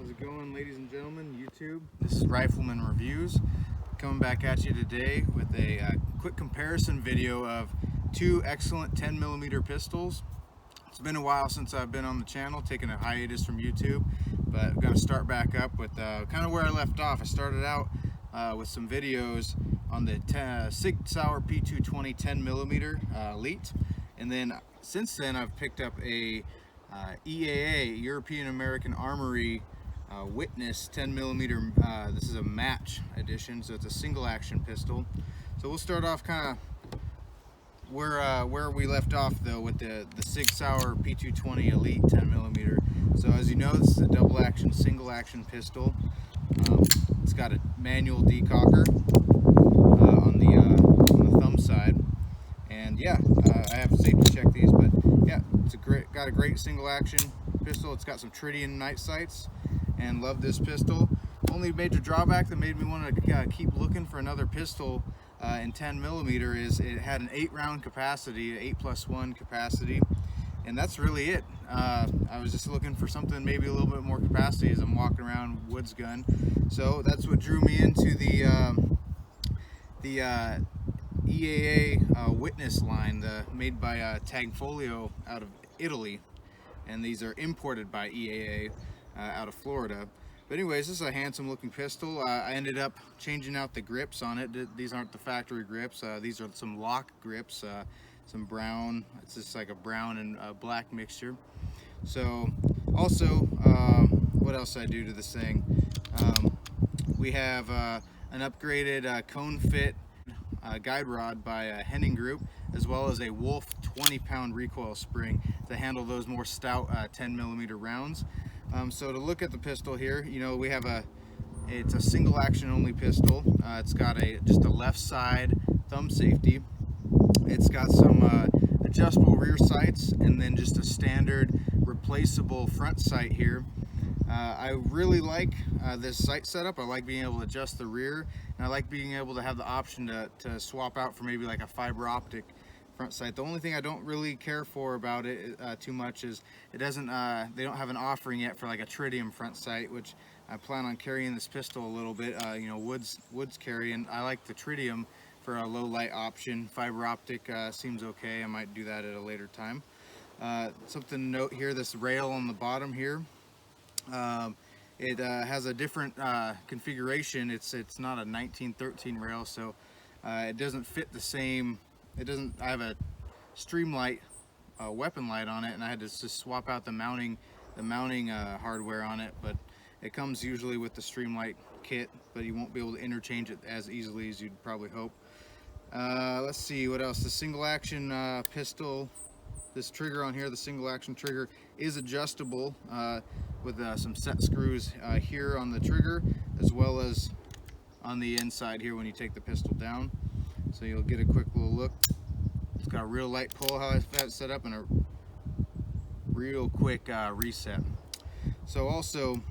How's it going, ladies and gentlemen, YouTube? This is Rifleman Reviews, coming back at you today with a quick comparison video of two excellent 10mm pistols. It's been a while since I've been on the channel, taking a hiatus from YouTube, but I'm going to start back up with kind of where I left off. I started out with some videos on the Sig Sauer P220 10mm Elite, and then since then I've picked up a EAA European American Armory Witness 10mm. This is a match edition, so it's a single action pistol. So we'll start off kind of where we left off though with the Sig Sauer P220 Elite 10mm. So as you know, this is a double action, single action pistol. It's got a manual decocker on the thumb side, and yeah, I have to safety check these, but yeah, it's got a great single action pistol. It's got some tritium night sights, and love this pistol. Only major drawback that made me want to keep looking for another pistol in 10mm is it had an 8-round capacity, 8+1 capacity, and that's really it. I was just looking for something maybe a little bit more capacity as I'm walking around woods gun. So that's what drew me into the EAA Witness line, made by Tagfolio out of Italy, and these are imported by EAA out of Florida. But anyways, this is a handsome looking pistol. I ended up changing out the grips on it. These aren't the factory grips. These are some lock grips, some brown. It's just like a brown and black mixture. So also, what else I do to this thing? We have an upgraded cone fit guide rod by Henning Group, as well as a Wolf 20-pound recoil spring to handle those more stout 10mm rounds. So to look at the pistol here, you know, we have it's a single action only pistol. It's got just a left side thumb safety. It's got some adjustable rear sights, and then just a standard replaceable front sight here. I really like this sight setup. I like being able to adjust the rear, and I like being able to have the option to swap out for maybe like a fiber optic front sight. The only thing I don't really care for about it too much is it doesn't. They don't have an offering yet for like a tritium front sight, which I plan on carrying this pistol a little bit. You know, woods carry, and I like the tritium for a low light option. Fiber optic seems okay. I might do that at a later time. Something to note here: this rail on the bottom here. It has a different configuration. It's not a 1913 rail, so it doesn't fit the same. I have a Streamlight weapon light on it, and I had to just swap out the mounting hardware on it. But it comes usually with the Streamlight kit, but you won't be able to interchange it as easily as you'd probably hope. Let's see what else. The single action pistol. This trigger on here, the single action trigger, is adjustable with some set screws here on the trigger, as well as on the inside here when you take the pistol down. So you'll get a quick little look. It's got a real light pull how I have it set up, and a real quick reset. So also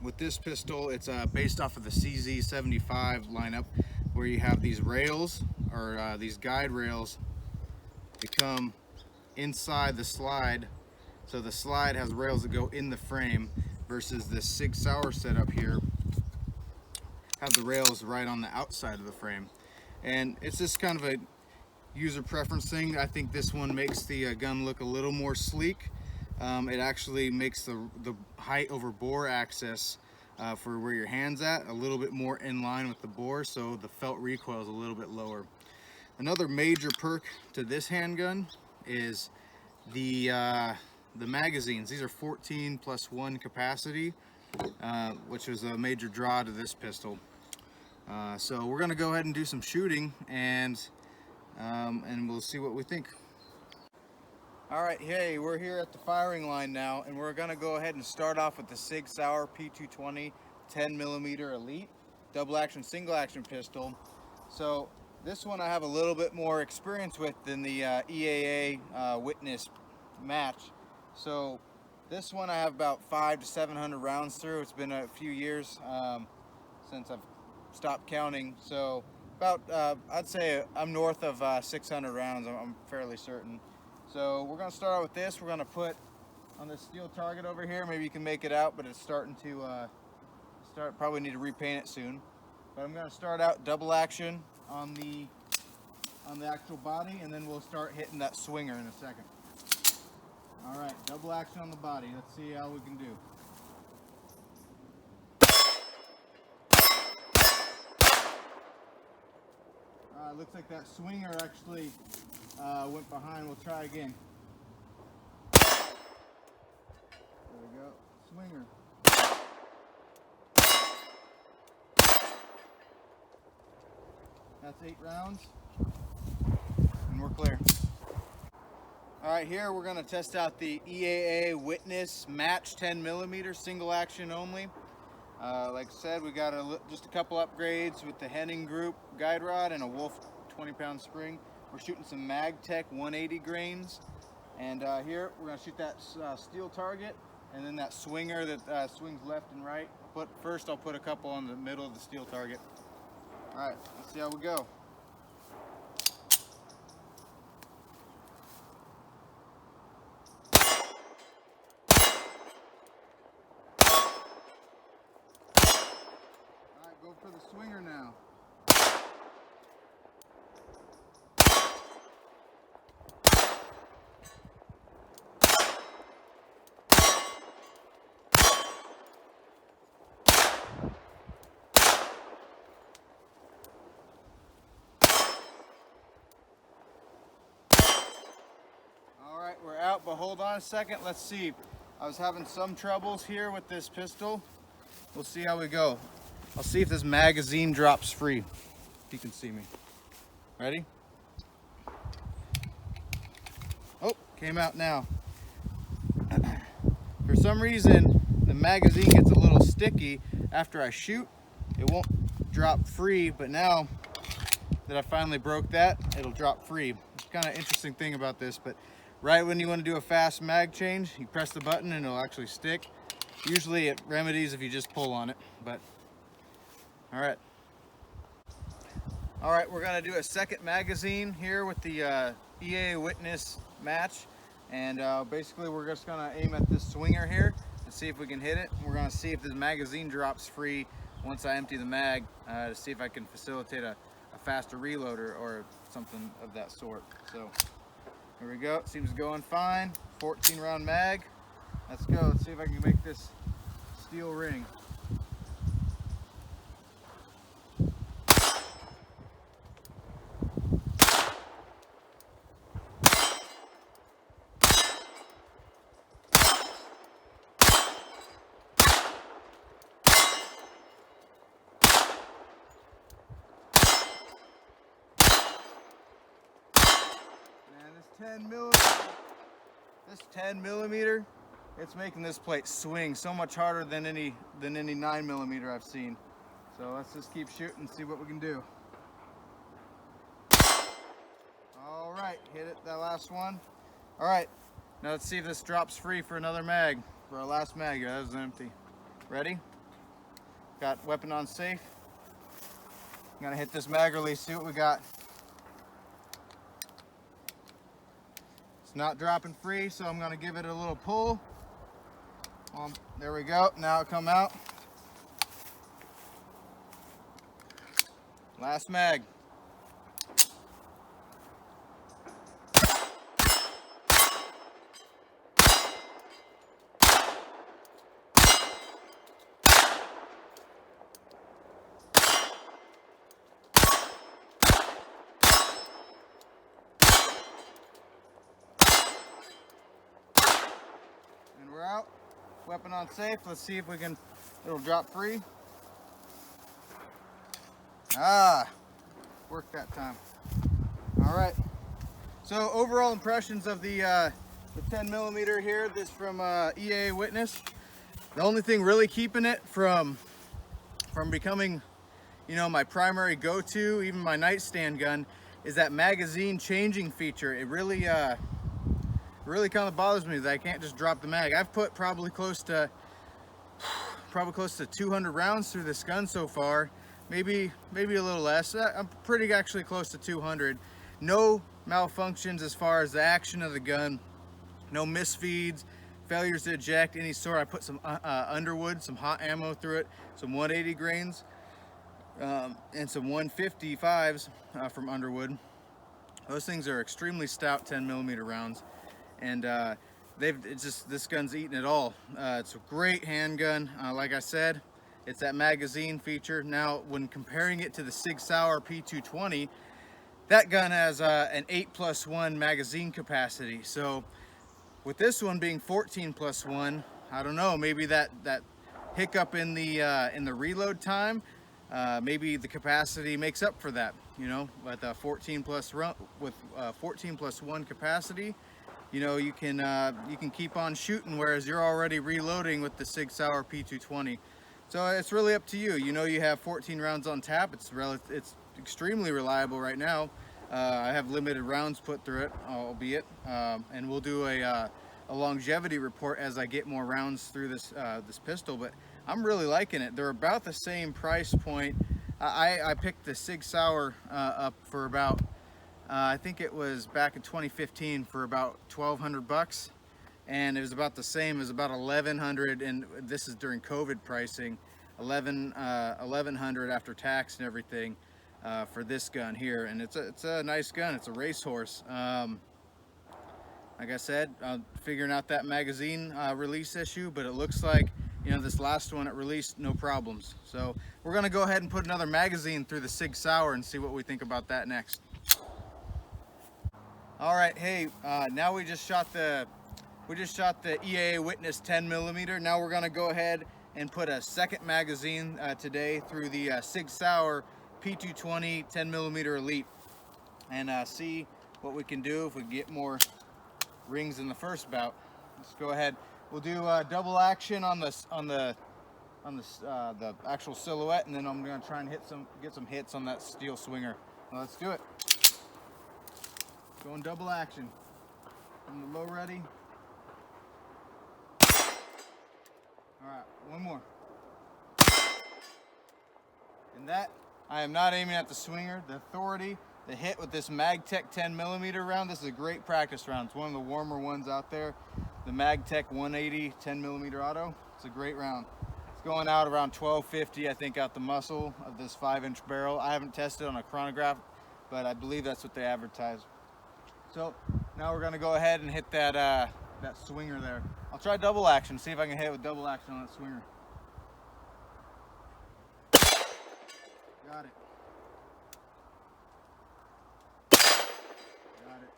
with this pistol, it's based off of the CZ75 lineup, where you have these rails, or these guide rails, that come inside the slide. So the slide has rails that go in the frame, versus this Sig Sauer setup here have the rails right on the outside of the frame. And it's just kind of a user preference thing. I think this one makes the gun look a little more sleek. It actually makes the height over bore access for where your hand's at a little bit more in line with the bore, so the felt recoil is a little bit lower. Another major perk to this handgun is the magazines. These are 14+1 capacity, which was a major draw to this pistol. So we're gonna go ahead and do some shooting, and we'll see what we think. All right, hey, we're here at the firing line now, and we're gonna go ahead and start off with the Sig Sauer P220 10mm Elite double action, single action pistol. So this one I have a little bit more experience with than the EAA Witness Match. So this one I have about 500 to 700 rounds through. It's been a few years since I've stopped counting. So about, I'd say I'm north of 600 rounds, I'm fairly certain. So we're gonna start out with this. We're gonna put on this steel target over here. Maybe you can make it out, but it's starting to probably need to repaint it soon. But I'm going to start out double action on the actual body, and then we'll start hitting that swinger in a second. All right, double action on the body. Let's see how we can do. Looks like that swinger actually went behind. We'll try again. There we go. Swinger. That's 8 rounds. And we're clear. All right, here we're going to test out the EAA Witness Match 10mm single action only. Like I said, we got just a couple upgrades with the Henning Group guide rod and a Wolf 20-pound spring. We're shooting some MagTech 180 grains, and here we're going to shoot that steel target, and then that swinger that swings left and right. First I'll put a couple on the middle of the steel target. All right, let's see how we go. Go for the swinger now. All right, we're out, but hold on a second. Let's see. I was having some troubles here with this pistol. We'll see how we go. I'll see if this magazine drops free, if you can see me. Ready? Oh, came out now. For some reason, the magazine gets a little sticky after I shoot. It won't drop free, but now that I finally broke that, it'll drop free. It's kind of interesting thing about this, but right when you want to do a fast mag change, you press the button and it'll actually stick. Usually it remedies if you just pull on it, but all right, we're gonna do a second magazine here with the EAA Witness Match, and basically we're just gonna aim at this swinger here and see if we can hit it. We're gonna see if this magazine drops free once I empty the mag to see if I can facilitate a faster reload or something of that sort. So here we go. It seems going fine. 14 round mag. Let's go. Let's see if I can make this steel ring. This 10mm, it's making this plate swing so much harder than any 9mm I've seen. So let's just keep shooting and see what we can do. All right, hit it, that last one. All right, now let's see if this drops free for another mag, for our last mag here. That was empty. Ready? Got weapon on safe. I'm gonna hit this mag release, see what we got. It's not dropping free, so I'm gonna give it a little pull. There we go, now it come out. Last mag. We're out. Weapon on safe. Let's see if it'll drop free. Worked that time. All right. So overall impressions of the 10mm here, this from EAA Witness. The only thing really keeping it from becoming, my primary go-to, even my nightstand gun, is that magazine changing feature. It really kind of bothers me that I can't just drop the mag. I've put probably close to 200 rounds through this gun so far, maybe a little less. I'm pretty actually close to 200. No malfunctions as far as the action of the gun, no misfeeds. failures to eject, any sort. I put some Underwood, some hot ammo through it, some 180 grains, and some 155s from Underwood. Those things are extremely stout 10mm rounds, and this gun's eaten it all. It's a great handgun. Like I said, it's that magazine feature. Now, when comparing it to the Sig Sauer P220, that gun has an 8+1 magazine capacity. So with this one being 14+1, I don't know, maybe that hiccup in the reload time, maybe the capacity makes up for that, you know. With 14+1 capacity, you know, you can keep on shooting, whereas you're already reloading with the Sig Sauer P220. So it's really up to you. You know, you have 14 rounds on tap. It's extremely reliable right now. I have limited rounds put through it, albeit, and we'll do a longevity report as I get more rounds through this pistol. But I'm really liking it. They're about the same price point. I picked the Sig Sauer up for about, I think it was back in 2015 for about $1,200, and it was about the same as about $1,100, and this is during COVID pricing, $1,100 after tax and everything. For this gun here, and it's a nice gun. It's a racehorse. Like I said, figuring out that magazine release issue, but it looks like, you know, this last one it released no problems. So we're gonna go ahead and put another magazine through the Sig Sauer and see what we think about that next. All right, hey, now we just shot the EAA Witness 10mm. Now we're gonna go ahead and put a second magazine today through the Sig Sauer P220 10mm Elite, and see what we can do if we get more rings in the first bout. Let's go ahead. We'll do double action on the actual silhouette, and then I'm gonna try and get some hits on that steel swinger. Well, let's do it. Going double action. From the low ready. All right, one more. And that, I am not aiming at the swinger. The authority, the hit with this MagTech 10mm round, this is a great practice round. It's one of the warmer ones out there. The MagTech 180 10mm auto. It's a great round. It's going out around 1250, I think, out the muzzle of this 5-inch barrel. I haven't tested on a chronograph, but I believe that's what they advertise. So now we're gonna go ahead and hit that swinger there. I'll try double action, see if I can hit it with double action on that swinger. Got it. Got it.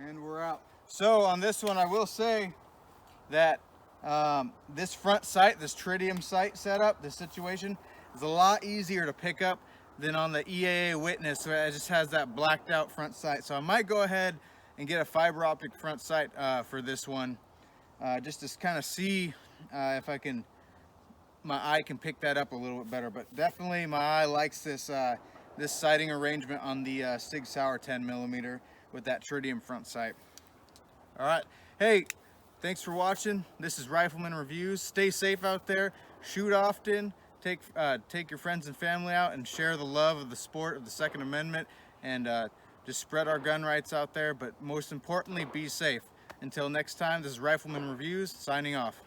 And we're out. So on this one, I will say that this front sight, this tritium sight setup, this situation is a lot easier to pick up than on the EAA Witness, so it just has that blacked out front sight. So I might go ahead and get a fiber optic front sight for this one, just to kind of see if my eye can pick that up a little bit better. But definitely my eye likes this this sighting arrangement on the Sig Sauer 10mm with that tritium front sight. All right, hey, thanks for watching. This is Rifleman Reviews. Stay safe out there, shoot often, take your friends and family out, and share the love of the sport of the Second Amendment, and just spread our gun rights out there, but most importantly, be safe. Until next time, this is Rifleman Reviews, signing off.